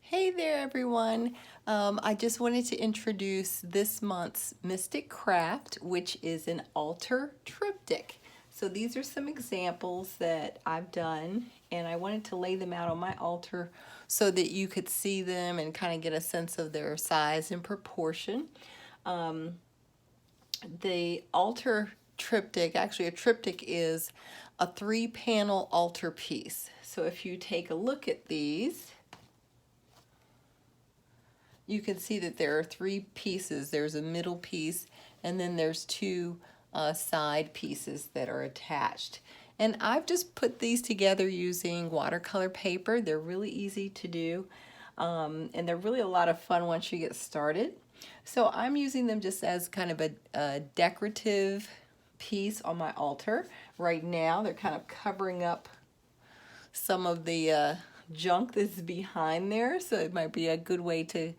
Hey there, everyone. I just wanted to introduce this month's Mystic Craft, which is an altar triptych. So these are some examples that I've done, and I wanted to lay them out on my altar so that you could see them and kind of get a sense of their size and proportion. The altar triptych, actually a triptych is a 3-panel altar piece. So if you take a look at these, you can see that there are 3 pieces. There's a middle piece, and then there's 2 side pieces that are attached. And I've just put these together using watercolor paper. They're really easy to do, and they're really a lot of fun once you get started. So I'm using them just as kind of a decorative piece on my altar. Right now, they're kind of covering up some of the junk that's behind there, so it might be a good way to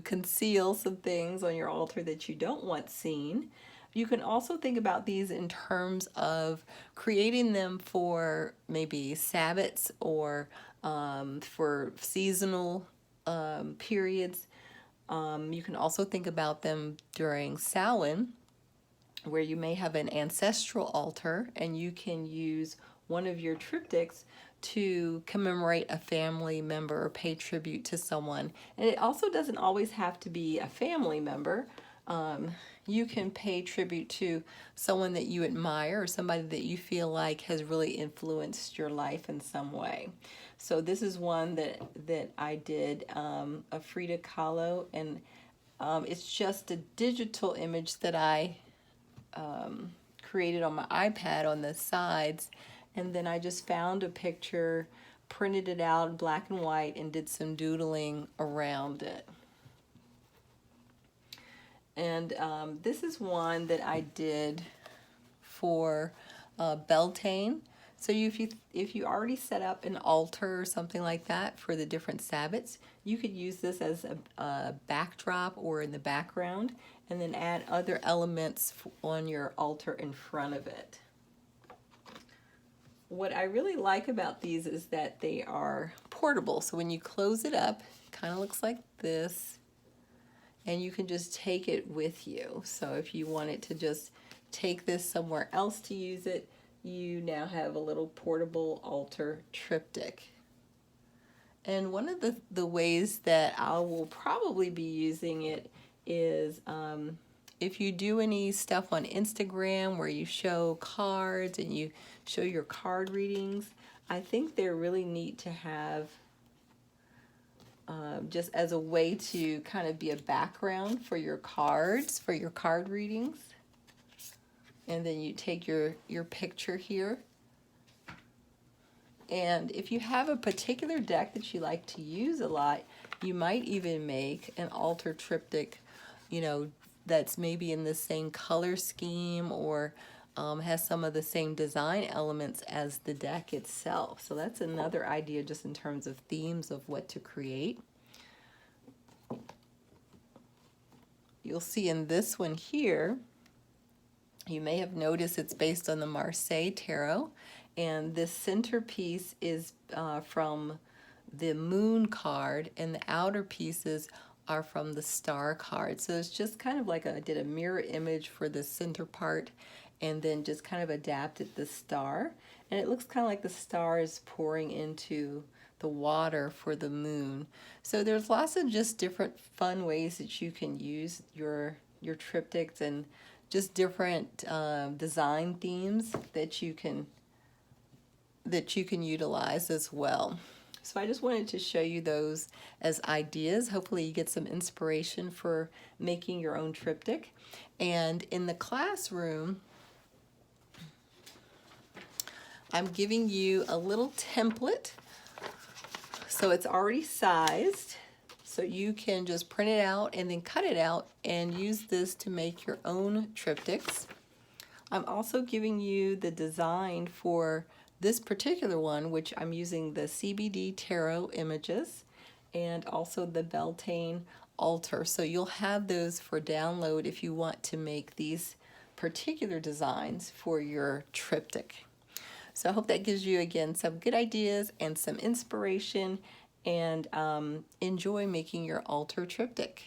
conceal some things on your altar that you don't want seen. You can also think about these in terms of creating them for maybe Sabbats or for seasonal periods. You can also think about them during Samhain, where you may have an ancestral altar and you can use one of your triptychs to commemorate a family member or pay tribute to someone. And it also doesn't always have to be a family member. You can pay tribute to someone that you admire or somebody that you feel like has really influenced your life in some way. So this is one that I did, a Frida Kahlo, and it's just a digital image that I created on my iPad on the sides, and then I just found a picture, printed it out in black and white, and did some doodling around it. And this is one that I did for Beltane. So if you already set up an altar or something like that for the different Sabbats, you could use this as a backdrop or in the background, and then add other elements on your altar in front of it. What I really like about these is that they are portable. So when you close it up, it kind of looks like this, and you can just take it with you. So if you wanted to just take this somewhere else to use it, you now have a little portable altar triptych. And one of the ways that I will probably be using it is if you do any stuff on Instagram where you show cards and you show your card readings, I think they're really neat to have just as a way to kind of be a background for your cards, for your card readings. And then you take your picture here. And if you have a particular deck that you like to use a lot, you might even make an altar triptych, that's maybe in the same color scheme or has some of the same design elements as the deck itself. So that's another idea just in terms of themes of what to create. You'll see in this one here, you may have noticed it's based on the Marseille Tarot, and this centerpiece is from the Moon card, and the outer pieces are from the Star card. So it's just kind of like I did a mirror image for the center part, and then just kind of adapted the star. And it looks kind of like the star is pouring into the water for the moon. So there's lots of just different fun ways that you can use your triptychs, and just different design themes that you can utilize as well. So I just wanted to show you those as ideas. Hopefully you get some inspiration for making your own triptych. And in the classroom, I'm giving you a little template. So it's already sized. So you can just print it out and then cut it out and use this to make your own triptychs. I'm also giving you the design for this particular one, which I'm using the CBD Tarot images and also the Beltane altar. So you'll have those for download if you want to make these particular designs for your triptych. So I hope that gives you, again, some good ideas and some inspiration. and enjoy making your altar triptych.